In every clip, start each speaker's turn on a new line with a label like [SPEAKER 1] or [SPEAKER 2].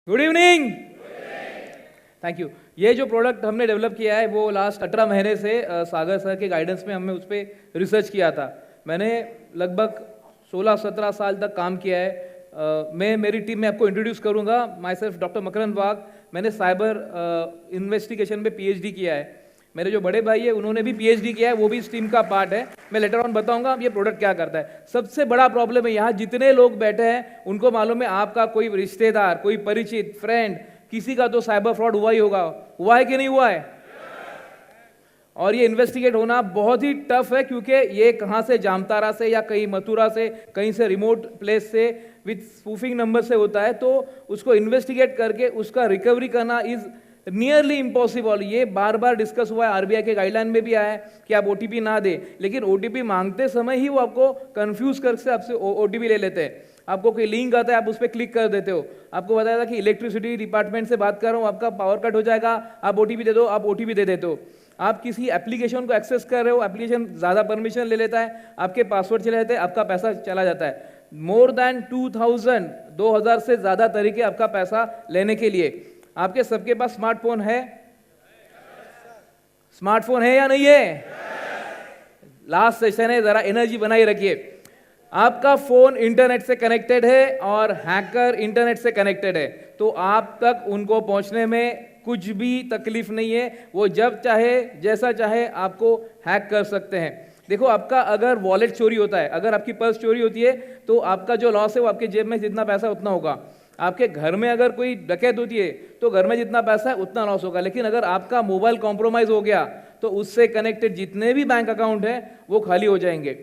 [SPEAKER 1] Good evening. Thank you. ये जो product हमने डेवलप किया है वो लास्ट 18 महीने से सागर सर के गाइडेंस में हमने उस पर रिसर्च किया था। मैंने लगभग 16-17 साल तक काम किया है। मैं मेरी टीम में आपको इंट्रोड्यूस करूंगा। माई सेल्फ डॉक्टर मकरंद वाघ। मैंने साइबर इन्वेस्टिगेशन में पीएचडी किया है। मेरे जो बड़े भाई है उन्होंने भी पीएचडी किया है, वो भी इस टीम का पार्ट है। मैं लेटर ऑन बताऊंगा ये प्रोडक्ट क्या करता है। सबसे बड़ा प्रॉब्लम है यहाँ जितने लोग बैठे हैं उनको मालूम है आपका कोई रिश्तेदार, कोई परिचित, फ्रेंड, किसी का तो साइबर फ्रॉड हुआ ही होगा। हुआ है कि नहीं हुआ है? और ये इन्वेस्टिगेट होना बहुत ही टफ है क्योंकि ये कहाँ से, जामतारा से या कहीं मथुरा से, कहीं से रिमोट प्लेस से विथ स्पूफिंग नंबर से होता है। तो उसको इन्वेस्टिगेट करके उसका रिकवरी करना इज नियरली इम्पॉसिबल। ये बार बार डिस्कस हुआ है, आरबीआई के गाइडलाइन में भी आया है कि आप ओटीपी ना दें, लेकिन ओटीपी मांगते समय ही वो आपको कंफ्यूज करके आपसे ओटीपी ले लेते हैं। आपको कोई लिंक आता है, आप उस पर क्लिक कर देते हो। आपको बताया था कि इलेक्ट्रिसिटी डिपार्टमेंट से बात कर रहा हूँ, आपका पावर कट हो जाएगा, आप ओटीपी दे दो, आप ओटीपी दे देते हो। आप किसी एप्लीकेशन को एक्सेस कर रहे हो, एप्लीकेशन ज़्यादा परमिशन ले लेता है, आपके पासवर्ड चले जाते हैं, आपका पैसा चला जाता है। मोर देन 2000 से ज़्यादा तरीके आपका पैसा लेने के लिए। आपके सबके पास स्मार्टफोन है? स्मार्टफोन है या नहीं है? लास्ट सेशन है, जरा एनर्जी बनाई रखिए। आपका फोन इंटरनेट से कनेक्टेड है और हैकर इंटरनेट से कनेक्टेड है, तो आप तक उनको पहुंचने में कुछ भी तकलीफ नहीं है। वो जब चाहे जैसा चाहे आपको हैक कर सकते हैं। देखो, आपका अगर वॉलेट चोरी होता है, अगर आपकी पर्स चोरी होती है, तो आपका जो लॉस है वो आपके जेब में जितना पैसा उतना होगा। आपके घर में अगर कोई डकैत होती है तो घर में जितना पैसा है उतना लॉस होगा। लेकिन अगर आपका मोबाइल कॉम्प्रोमाइज हो गया तो उससे कनेक्टेड जितने भी बैंक अकाउंट हैं वो खाली हो जाएंगे।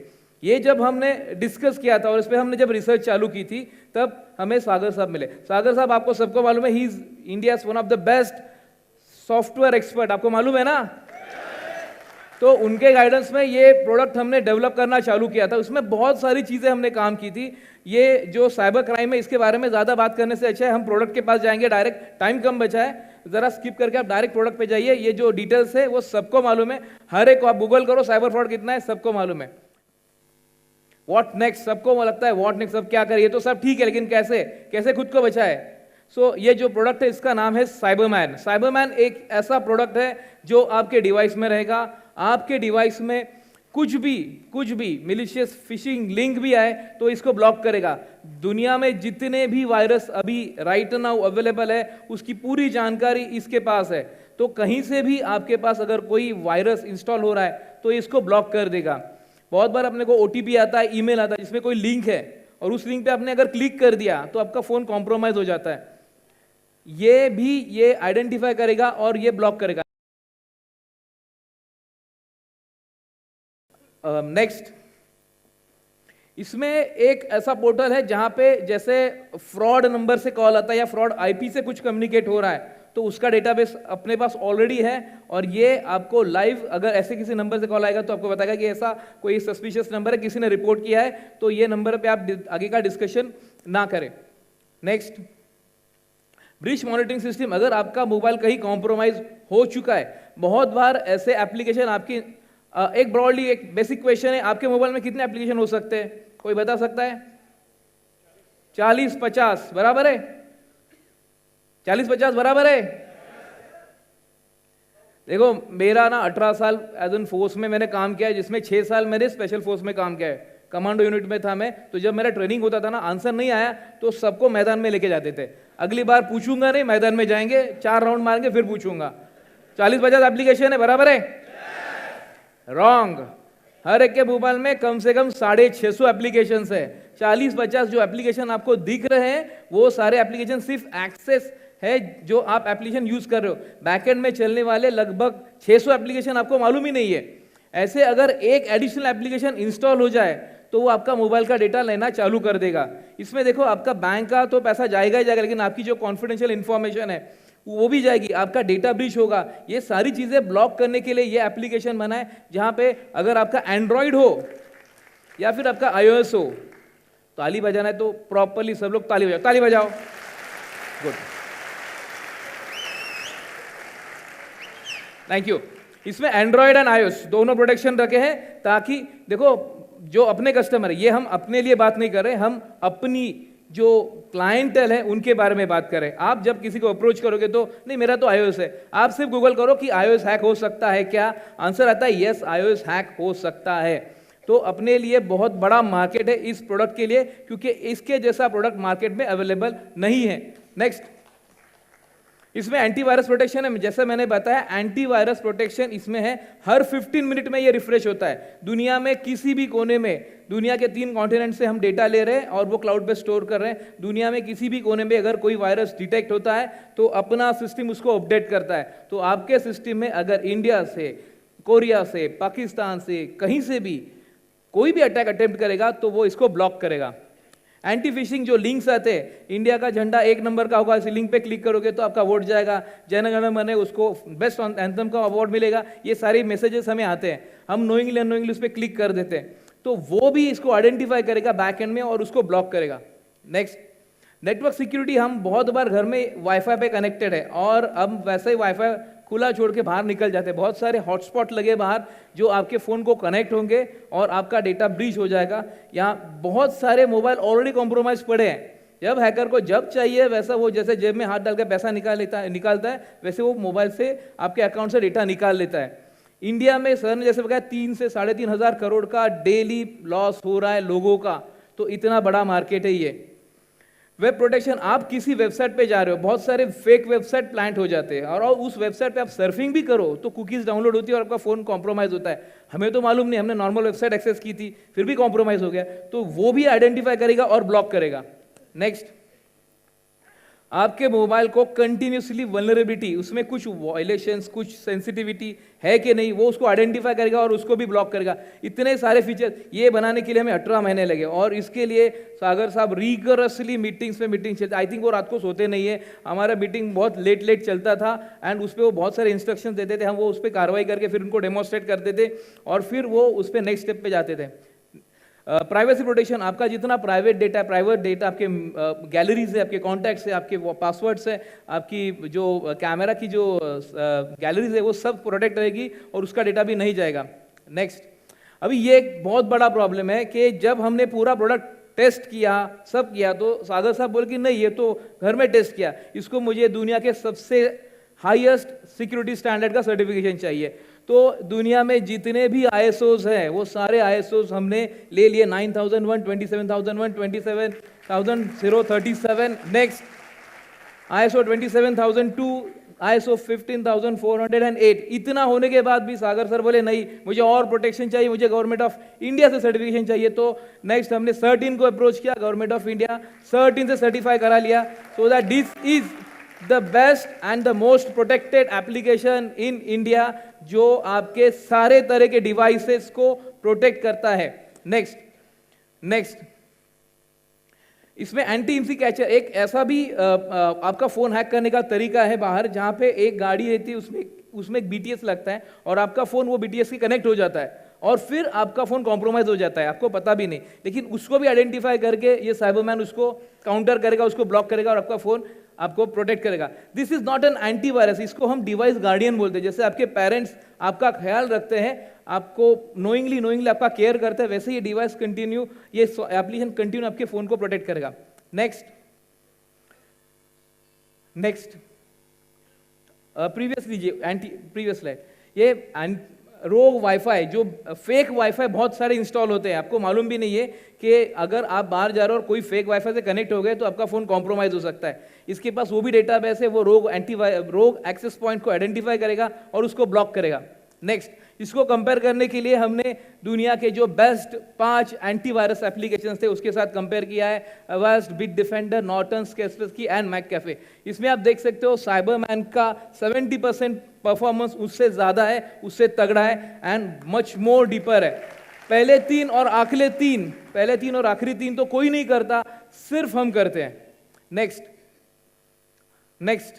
[SPEAKER 1] ये जब हमने डिस्कस किया था और इस पर हमने जब रिसर्च चालू की थी तब हमें सागर साहब मिले। सागर साहब आपको सबको मालूम है, he is India's one of the best software expert, आपको मालूम है ना। तो उनके गाइडेंस में ये प्रोडक्ट हमने डेवलप करना चालू किया था। उसमें बहुत सारी चीज़ें हमने काम की थी। ये जो साइबर क्राइम है इसके बारे में ज़्यादा बात करने से अच्छा है हम प्रोडक्ट के पास जाएंगे डायरेक्ट। टाइम कम बचा है, ज़रा स्किप करके आप डायरेक्ट प्रोडक्ट पे जाइए। ये जो डिटेल्स है वो सबको मालूम है, हर एक को आप गूगल करो साइबर फ्रॉड कितना है सबको मालूम है। व्हाट नेक्स्ट, सबको लगता है व्हाट नेक्स्ट, सब क्या करें, ये तो सब ठीक है, लेकिन कैसे कैसे खुद को बचाए। सो ये जो प्रोडक्ट है इसका नाम है साइबरमैन। साइबरमैन एक ऐसा प्रोडक्ट है जो आपके डिवाइस में रहेगा। आपके डिवाइस में कुछ भी मिलिशियस फिशिंग लिंक भी आए तो इसको ब्लॉक करेगा। दुनिया में जितने भी वायरस अभी राइट नाउ अवेलेबल है उसकी पूरी जानकारी इसके पास है। तो कहीं से भी आपके पास अगर कोई वायरस इंस्टॉल हो रहा है तो इसको ब्लॉक कर देगा। बहुत बार अपने को ओटीपी आता है, ईमेल आता है जिसमें कोई लिंक है और उस लिंक पे आपने अगर क्लिक कर दिया तो आपका फोन कॉम्प्रोमाइज हो जाता है। ये आइडेंटिफाई करेगा और ये ब्लॉक करेगा। नेक्स्ट, इसमें एक ऐसा पोर्टल है जहां पे जैसे फ्रॉड नंबर से कॉल आता है या फ्रॉड आईपी से कुछ कम्युनिकेट हो रहा है तो उसका डेटाबेस अपने पास ऑलरेडी है। और ये आपको लाइव अगर ऐसे किसी नंबर से कॉल आएगा तो आपको बताएगा कि ऐसा कोई सस्पिशियस नंबर है, किसी ने रिपोर्ट किया है, तो ये नंबर पे आप आगे का डिस्कशन ना करें। Next, breach monitoring system. अगर आपका मोबाइल कहीं कॉम्प्रोमाइज हो चुका है, बहुत बार ऐसे एप्लीकेशन आपकी एक ब्रॉडली एक बेसिक क्वेश्चन है, आपके मोबाइल में कितने एप्लीकेशन हो सकते हैं, कोई बता सकता है? 40-50 बराबर है? 40-50 बराबर है? देखो, मेरा ना 18 साल एज एन फोर्स में मैंने काम किया है, जिसमें 6 साल मैंने स्पेशल फोर्स में काम किया है। कमांडो यूनिट में था मैं। तो जब मेरा ट्रेनिंग होता था ना, आंसर नहीं आया तो सबको मैदान में लेके जाते थे। अगली बार पूछूंगा नहीं, मैदान में जाएंगे, 4 राउंड मारेंगे फिर पूछूंगा। 40-50 एप्लीकेशन है, बराबर है? रॉन्ग। हर एक के मोबाइल में कम से कम 650 एप्लीकेशन है। 40-50 जो एप्लीकेशन आपको दिख रहे हैं वो सारे एप्लीकेशन सिर्फ एक्सेस है जो आप एप्लीकेशन यूज कर रहे हो। बैकएंड में चलने वाले लगभग 600 एप्लीकेशन आपको मालूम ही नहीं है। ऐसे अगर एक एडिशनल एप्लीकेशन इंस्टॉल हो जाए तो वो आपका मोबाइल का डेटा लेना चालू कर देगा। इसमें देखो, आपका बैंक का तो पैसा जाएगा ही जाएगा, लेकिन आपकी जो कॉन्फिडेंशियल इंफॉर्मेशन है वो भी जाएगी, आपका डेटा ब्रीच होगा। ये सारी चीजें ब्लॉक करने के लिए ये एप्लीकेशन बना है, जहां पे अगर आपका एंड्रॉइड हो या फिर आपका iOS हो, ताली बजाना है तो प्रॉपरली सब लोग ताली बजाओ, ताली बजाओ। Good, thank you. इसमें एंड्रॉइड एंड iOS दोनों प्रोटेक्शन रखे हैं ताकि देखो, जो अपने कस्टमर है, ये हम अपने लिए बात नहीं कर रहे, हम अपनी जो क्लाइंटल है उनके बारे में बात करें। आप जब किसी को अप्रोच करोगे तो नहीं मेरा तो iOS है, आप सिर्फ गूगल करो कि iOS हैक हो सकता है क्या, आंसर आता है यस iOS हैक हो सकता है। तो अपने लिए बहुत बड़ा मार्केट है इस प्रोडक्ट के लिए, क्योंकि इसके जैसा प्रोडक्ट मार्केट में अवेलेबल नहीं है। नेक्स्ट, इसमें एंटीवायरस प्रोटेक्शन है। जैसे मैंने बताया एंटीवायरस प्रोटेक्शन इसमें है, हर 15 मिनट में ये रिफ्रेश होता है। दुनिया में किसी भी कोने में, दुनिया के 3 कॉन्टिनेंट से हम डेटा ले रहे हैं और वो क्लाउड पे स्टोर कर रहे हैं। दुनिया में किसी भी कोने में अगर कोई वायरस डिटेक्ट होता है तो अपना सिस्टम उसको अपडेट करता है। तो आपके सिस्टम में अगर इंडिया से, कोरिया से, पाकिस्तान से, कहीं से भी कोई भी अटैक अटेम्प्ट करेगा तो वो इसको ब्लॉक करेगा। एंटी फिशिंग जो लिंक्स आते हैं, इंडिया का झंडा 1 नंबर का होगा, इस लिंक पे क्लिक करोगे तो आपका वोट जाएगा, जन गण मन उसको बेस्ट एंथम का अवार्ड मिलेगा, ये सारे मैसेजेस हमें आते हैं, हम नोइंगली अनोइंगली उस पर क्लिक कर देते हैं। तो वो भी इसको आइडेंटिफाई करेगा बैक एंड में और उसको ब्लॉक करेगा। Next, network security. हम बहुत बार घर में वाईफाई पे कनेक्टेड है और अब वैसे ही वाईफाई खुला छोड़ के बाहर निकल जाते हैं, बहुत सारे हॉटस्पॉट लगे बाहर जो आपके फ़ोन को कनेक्ट होंगे और आपका डेटा ब्रीच हो जाएगा। यहाँ बहुत सारे मोबाइल ऑलरेडी कॉम्प्रोमाइज पड़े हैं। जब हैकर को जब चाहिए वैसा वो जैसे जेब में हाथ डाल के पैसा निकालता है वैसे वो मोबाइल से आपके अकाउंट से डेटा निकाल लेता है। इंडिया में सर ने जैसे बताया 3 से 3.5 हज़ार करोड़ का डेली लॉस हो रहा है लोगों का, तो इतना बड़ा मार्केट है ये। वेब प्रोटेक्शन, आप किसी वेबसाइट पे जा रहे हो, बहुत सारे फेक वेबसाइट प्लांट हो जाते हैं और उस वेबसाइट पे आप सर्फिंग भी करो तो कुकीज डाउनलोड होती है और आपका फोन कॉम्प्रोमाइज होता है। हमें तो मालूम नहीं, हमने नॉर्मल वेबसाइट एक्सेस की थी फिर भी कॉम्प्रोमाइज हो गया, तो वो भी आइडेंटिफाई करेगा और ब्लॉक करेगा। नेक्स्ट, आपके मोबाइल को कंटिन्यूसली वल्नरेबिलिटी, उसमें कुछ वायलेशंस, कुछ सेंसिटिविटी है कि नहीं, वो उसको आइडेंटिफाई करेगा और उसको भी ब्लॉक करेगा। इतने सारे फीचर ये बनाने के लिए हमें 18 महीने लगे और इसके लिए सागर साहब रिगरसली मीटिंग्स में मीटिंग चलती। आई थिंक वो रात को सोते नहीं है, हमारा मीटिंग बहुत लेट चलता था एंड उस पर वो बहुत सारे इंस्ट्रक्शन देते थे, हम वो उस पर कार्रवाई करके फिर उनको डेमोन्स्ट्रेट करते थे और फिर वो उस पर नेक्स्ट स्टेप पे जाते थे। प्राइवेसी प्रोटेक्शन, आपका जितना प्राइवेट डेटा आपके गैलरीज है, आपके कॉन्टैक्ट्स है, आपके पासवर्ड्स है, आपकी जो कैमरा की जो गैलरीज है वो सब प्रोटेक्ट रहेगी और उसका डेटा भी नहीं जाएगा। नेक्स्ट, अभी ये एक बहुत बड़ा प्रॉब्लम है कि जब हमने पूरा प्रोडक्ट टेस्ट किया, सब किया, तो सागर साहब बोले कि नहीं ये तो घर में टेस्ट किया, इसको मुझे दुनिया के सबसे हाईएस्ट सिक्योरिटी स्टैंडर्ड का सर्टिफिकेशन चाहिए। तो दुनिया में जितने भी ISOs हैं वो सारे ISOs हमने ले लिए, 9001, 27001, 27037, नेक्स्ट ISO 27002, ISO 15408। इतना होने के बाद भी सागर सर बोले नहीं मुझे और प्रोटेक्शन चाहिए, मुझे गवर्नमेंट ऑफ इंडिया से सर्टिफिकेशन चाहिए। तो नेक्स्ट हमने CERT-In को अप्रोच किया, गवर्नमेंट ऑफ इंडिया CERT-In से सर्टिफाई करा लिया, so that this is the best and the most protected application in India जो आपके सारे तरह के डिवाइसेस को प्रोटेक्ट करता है। नेक्स्ट, इसमें एंटी इम्सी कैचर, एक ऐसा भी आपका फोन हैक करने का तरीका है बाहर, जहां पे एक गाड़ी रहती है उसमें एक BTS लगता है और आपका फोन वो BTS से कनेक्ट हो जाता है और फिर आपका फोन कॉम्प्रोमाइज हो जाता है, आपको पता भी नहीं, लेकिन उसको भी आइडेंटिफाई करके ये साइबरमैन उसको काउंटर करेगा, उसको ब्लॉक करेगा और आपका फोन आपको प्रोटेक्ट करेगा। This is not an antivirus, इसको हम डिवाइस गार्डियन बोलते हैं। जैसे आपके पेरेंट्स आपका ख्याल रखते हैं, आपको नोइंगली आपका केयर करते हैं, वैसे ये डिवाइस कंटिन्यू, ये एप्लीकेशन कंटिन्यू आपके फोन को प्रोटेक्ट करेगा। नेक्स्ट, प्रीवियस लीजिए, प्रीवियस स्लाइड, ये रोग वाईफाई, जो फेक वाईफाई बहुत सारे इंस्टॉल होते हैं, आपको मालूम भी नहीं है कि अगर आप बाहर जा रहे हो और कोई फेक वाईफाई से कनेक्ट हो गए तो आपका फोन कॉम्प्रोमाइज हो सकता है। इसके पास वो भी डेटाबेस है, वो रोग एक्सेस पॉइंट को आइडेंटिफाई करेगा और उसको ब्लॉक करेगा। नेक्स्ट, इसको कंपेयर करने के लिए हमने दुनिया के जो बेस्ट 5 एंटीवायरस एप्लीकेशन थे उसके साथ कंपेयर किया है, Avast, Bitdefender, Norton, Kaspersky and McAfee. इसमें आप देख सकते हो साइबरमैन का 70% परफॉर्मेंस उससे ज्यादा है, उससे तगड़ा है एंड मच मोर डीपर है। पहले तीन और आखिरी तीन तो कोई नहीं करता, सिर्फ हम करते हैं। नेक्स्ट,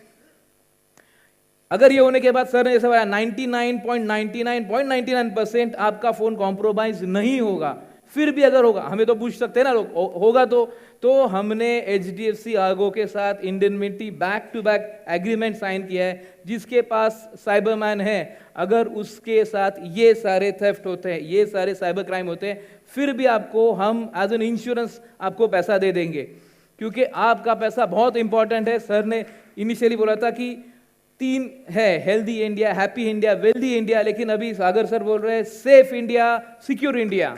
[SPEAKER 1] अगर ये होने के बाद सर ने जैसे बताया 99.99% आपका फोन कॉम्प्रोमाइज नहीं होगा, फिर भी अगर होगा, हमें तो पूछ सकते हैं ना लोग, होगा तो हमने HDFC आर्गो के साथ indemnity back to back agreement sign किया है। जिसके पास साइबरमैन है, अगर उसके साथ ये सारे थेफ्ट होते हैं, ये सारे साइबर क्राइम होते हैं, फिर भी आपको हम एज एन इंश्योरेंस आपको पैसा दे देंगे, क्योंकि आपका पैसा बहुत इंपॉर्टेंट है। सर ने इनिशियली बोला था कि 3 है, healthy India, happy India, wealthy India, लेकिन अभी सागर सर बोल रहे हैं सेफ इंडिया, सिक्योर इंडिया।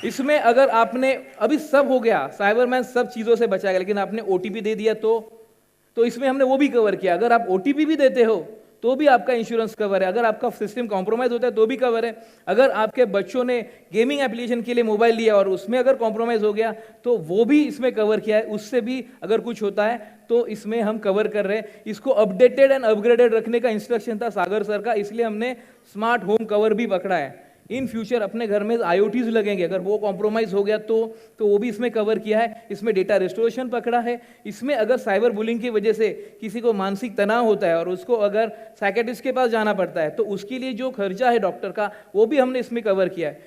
[SPEAKER 1] इसमें अगर आपने अभी सब हो गया, साइबरमैन सब चीजों से बचाएगा, लेकिन आपने ओटीपी दे दिया तो इसमें हमने वो भी कवर किया। अगर आप ओटीपी भी देते हो तो भी आपका इंश्योरेंस कवर है। अगर आपका सिस्टम कॉम्प्रोमाइज होता है तो भी कवर है। अगर आपके बच्चों ने गेमिंग एप्लीकेशन के लिए मोबाइल लिया और उसमें अगर कॉम्प्रोमाइज हो गया तो वो भी इसमें कवर किया है। उससे भी अगर कुछ होता है तो इसमें हम कवर कर रहे हैं। इसको अपडेटेड एंड अपग्रेडेड रखने का इंस्ट्रक्शन था सागर सर का, इसलिए हमने स्मार्ट होम कवर भी पकड़ा है। इन फ्यूचर अपने घर में IoTs लगेंगे, अगर वो कॉम्प्रोमाइज हो गया तो वो भी इसमें कवर किया है। इसमें डेटा रिस्टोरेशन पकड़ा है। इसमें अगर साइबर बुलिंग की वजह से किसी को मानसिक तनाव होता है और उसको अगर साइकेट्रिस्ट के पास जाना पड़ता है तो उसके लिए जो खर्चा है डॉक्टर का, वो भी हमने इसमें कवर किया है।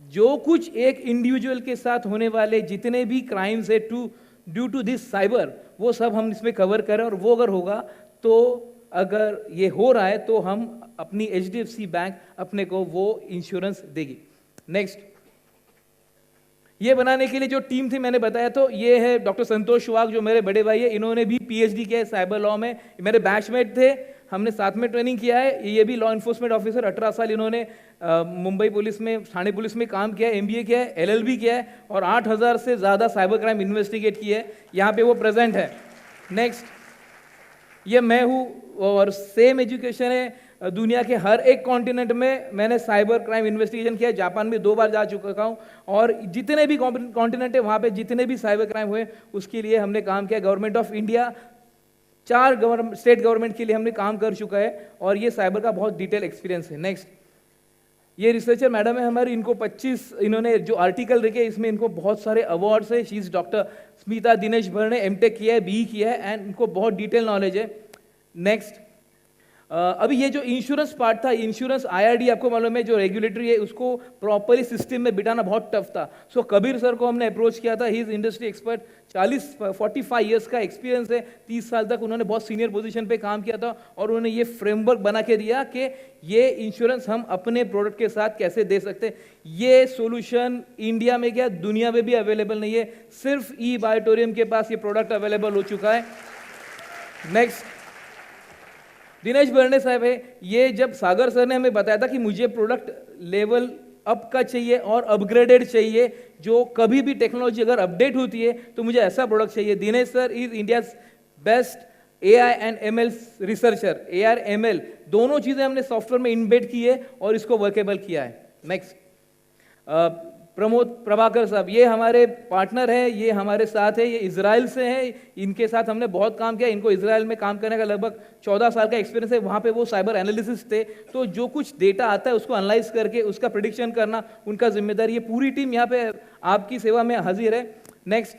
[SPEAKER 1] जो कुछ एक इंडिविजुअल के साथ होने वाले जितने भी क्राइम्स है ड्यू टू दिस साइबर, वो सब हम इसमें कवर करें। और वो अगर होगा तो अगर ये हो रहा है तो हम अपनी HDFC बैंक अपने को वो इंश्योरेंस देगी। नेक्स्ट, ये बनाने के लिए जो टीम थी मैंने बताया, तो ये है डॉक्टर संतोष वाघ जो मेरे बड़े भाई है, इन्होंने भी PhD किया है साइबर लॉ में, मेरे बैचमेट थे, हमने साथ में ट्रेनिंग किया है। ये भी लॉ इन्फोर्समेंट ऑफिसर, 18 साल इन्होंने मुंबई पुलिस में, ठाणे पुलिस में काम किया है, MBA किया है, LLB किया है और 8,000 से ज़्यादा साइबर क्राइम इन्वेस्टिगेट किए है। यहाँ पे वो प्रेजेंट है। नेक्स्ट, ये मैं हूँ और सेम एजुकेशन है दुनिया के हर एक कॉन्टिनेंट में। मैंने साइबर क्राइम इन्वेस्टिगेशन किया है, जापान में 2 बार जा चुका हूँ और जितने भी कॉन्टिनेंट है वहाँ पे जितने भी साइबर क्राइम हुए उसके लिए हमने काम किया। Government of India 4 state government के लिए हमने काम कर चुका है और ये साइबर का बहुत डिटेल एक्सपीरियंस है। नेक्स्ट, ये रिसर्चर मैडम है हमारी, इनको 25 इन्होंने जो आर्टिकल लिखे इसमें इनको बहुत सारे अवार्ड्स है। She is doctor Smita Dinesh भर ने MTech किया है, BE किया है एंड इनको बहुत डिटेल नॉलेज है। नेक्स्ट, अभी ये जो इंश्योरेंस पार्ट था, इंश्योरेंस IRD आपको मालूम है जो रेगुलेटरी है, उसको प्रॉपरली सिस्टम में बिठाना बहुत टफ था। सो कबीर सर को हमने अप्रोच किया था। He is industry expert, 45 years का एक्सपीरियंस है, 30 साल तक उन्होंने बहुत सीनियर पोजीशन पे काम किया था और उन्होंने ये फ्रेमवर्क बना के दिया कि ये इंश्योरेंस हम अपने प्रोडक्ट के साथ कैसे दे सकते हैं। ये सोल्यूशन इंडिया में क्या दुनिया में भी अवेलेबल नहीं है, सिर्फ eBiotorium के पास ये प्रोडक्ट अवेलेबल हो चुका है। नेक्स्ट, दिनेश बर्णे साहब है, ये जब सागर सर ने हमें बताया था कि मुझे प्रोडक्ट लेवल अप का चाहिए और अपग्रेडेड चाहिए, जो कभी भी टेक्नोलॉजी अगर अपडेट होती है तो मुझे ऐसा प्रोडक्ट चाहिए। Dinesh sir is India's best AI and ML researcher. AR ML दोनों चीजें हमने सॉफ्टवेयर में इनबेड की है और इसको वर्केबल किया है। नेक्स्ट, प्रमोद प्रभाकर साहब, ये हमारे पार्टनर हैं, ये हमारे साथ है, ये इजराइल से हैं, इनके साथ हमने बहुत काम किया। इनको इजराइल में काम करने का लगभग 14 साल का एक्सपीरियंस है। वहाँ पे वो साइबर एनालिसिस थे, तो जो कुछ डेटा आता है उसको एनालाइज करके उसका प्रिडिक्शन करना उनका जिम्मेदारी। ये पूरी टीम यहाँ पे आपकी सेवा में हाजिर है। नेक्स्ट,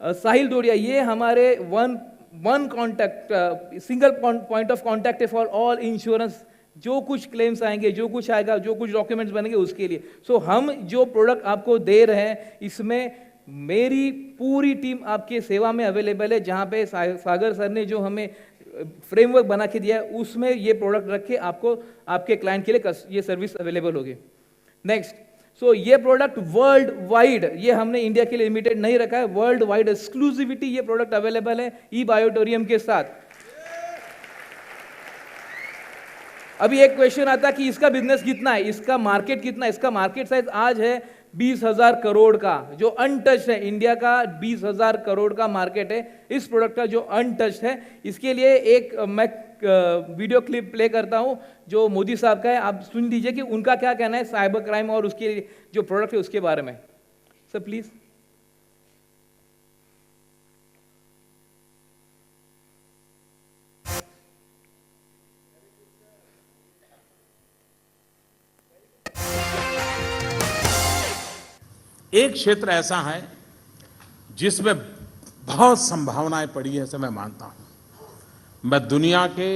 [SPEAKER 1] साहिल दोड़िया, ये हमारे one contact, single point of contact है फॉर ऑल इंश्योरेंस। जो कुछ क्लेम्स आएंगे, जो कुछ आएगा, जो कुछ डॉक्यूमेंट्स बनेंगे उसके लिए। सो हम जो प्रोडक्ट आपको दे रहे हैं इसमें मेरी पूरी टीम आपके सेवा में अवेलेबल है। जहाँ पे सागर सर ने जो हमें फ्रेमवर्क बना के दिया है उसमें ये प्रोडक्ट रख के आपको आपके क्लाइंट के लिए ये सर्विस अवेलेबल होगी। नेक्स्ट, सो ये प्रोडक्ट वर्ल्ड वाइड, ये हमने इंडिया के लिए लिमिटेड नहीं रखा है, वर्ल्ड वाइड एक्सक्लूसिविटी ये प्रोडक्ट अवेलेबल है eBiotorium के साथ। अभी एक क्वेश्चन आता है कि इसका बिजनेस कितना है, इसका मार्केट कितना है। इसका मार्केट साइज आज है 20,000 करोड़ का, जो अनटच्ड है। इंडिया का 20,000 करोड़ का मार्केट है इस प्रोडक्ट का जो अनटच्ड है। इसके लिए एक मैं वीडियो क्लिप प्ले करता हूं जो मोदी साहब का है, आप सुन लीजिए कि उनका क्या कहना है साइबर क्राइम और उसके जो प्रोडक्ट है उसके बारे में। Sir please.
[SPEAKER 2] एक क्षेत्र ऐसा है जिसमें बहुत संभावनाएं पड़ी है, ऐसा मैं मानता हूं। मैं दुनिया के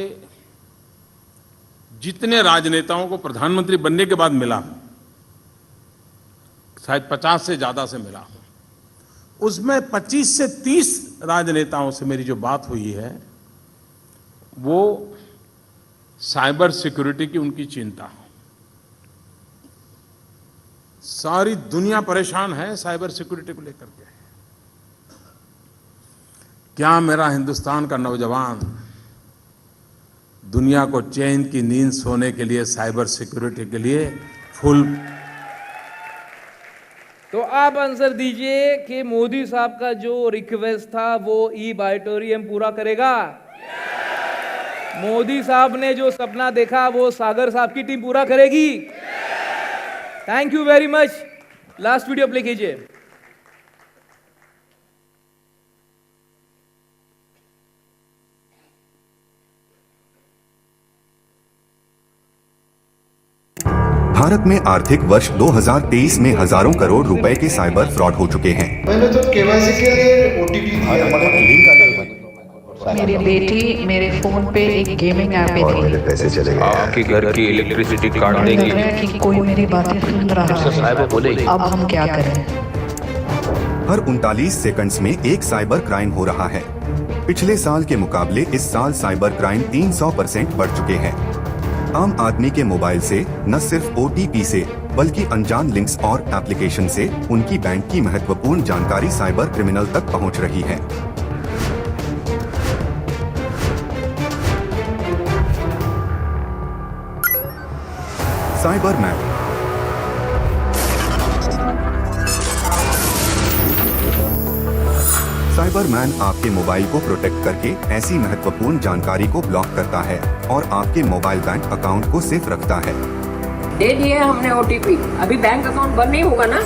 [SPEAKER 2] जितने राजनेताओं को प्रधानमंत्री बनने के बाद मिला हूं, शायद 50 से ज्यादा से मिला हूं, उसमें 25 से 30 राजनेताओं से मेरी जो बात हुई है वो साइबर सिक्योरिटी की उनकी चिंता है। सारी दुनिया परेशान है साइबर सिक्योरिटी को लेकर के। क्या मेरा हिंदुस्तान का नौजवान दुनिया को चैन की नींद सोने के लिए साइबर सिक्योरिटी के लिए फुल।
[SPEAKER 1] तो आप आंसर दीजिए कि मोदी साहब का जो रिक्वेस्ट था वो ई बायोटोरियम पूरा करेगा? मोदी साहब ने जो सपना देखा वो सागर साहब की टीम पूरा करेगी? Thank you very much. Last video play कीजिए।
[SPEAKER 3] भारत में आर्थिक वर्ष 2023 में हजारों करोड़ रुपए के साइबर फ्रॉड हो चुके हैं।
[SPEAKER 4] मैंने तो केवाईसी के लिए ओटीपी दिया।
[SPEAKER 5] मेरी बेटी मेरे फोन पे एक गेमिंग ऐप में थी।
[SPEAKER 6] पैसे चले गए। आपके घर की इलेक्ट्रिसिटी काट
[SPEAKER 5] लग
[SPEAKER 6] देगी।
[SPEAKER 5] रहा है कि कोई मेरी बातें सुन रहा है। अब हम क्या करें?
[SPEAKER 3] हर 39 सेकंड्स में एक साइबर क्राइम हो रहा है। पिछले साल के मुकाबले इस साल साइबर क्राइम 300% बढ़ चुके हैं। आम आदमी के मोबाइल से न सिर्फ OTP से बल्कि अनजान लिंक्स और एप्लीकेशन से उनकी बैंक की महत्वपूर्ण जानकारी साइबर क्रिमिनल तक पहुंच रही है। साइबर मैन साइबर मैन आपके मोबाइल को प्रोटेक्ट करके ऐसी महत्वपूर्ण जानकारी को ब्लॉक करता है और आपके मोबाइल बैंक अकाउंट को सेफ रखता है।
[SPEAKER 7] दे दिया हमने OTP, अभी बैंक अकाउंट बंद नहीं होगा ना?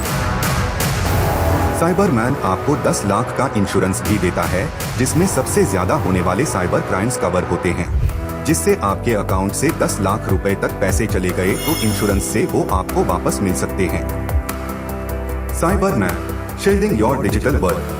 [SPEAKER 3] साइबर मैन आपको 10 लाख का इंश्योरेंस भी देता है, जिसमें सबसे ज्यादा होने वाले साइबर क्राइम्स कवर होते हैं। जिससे आपके अकाउंट से 10 लाख रुपए तक पैसे चले गए तो इंश्योरेंस से वो आपको वापस मिल सकते हैं। Cyber man, shielding your digital world.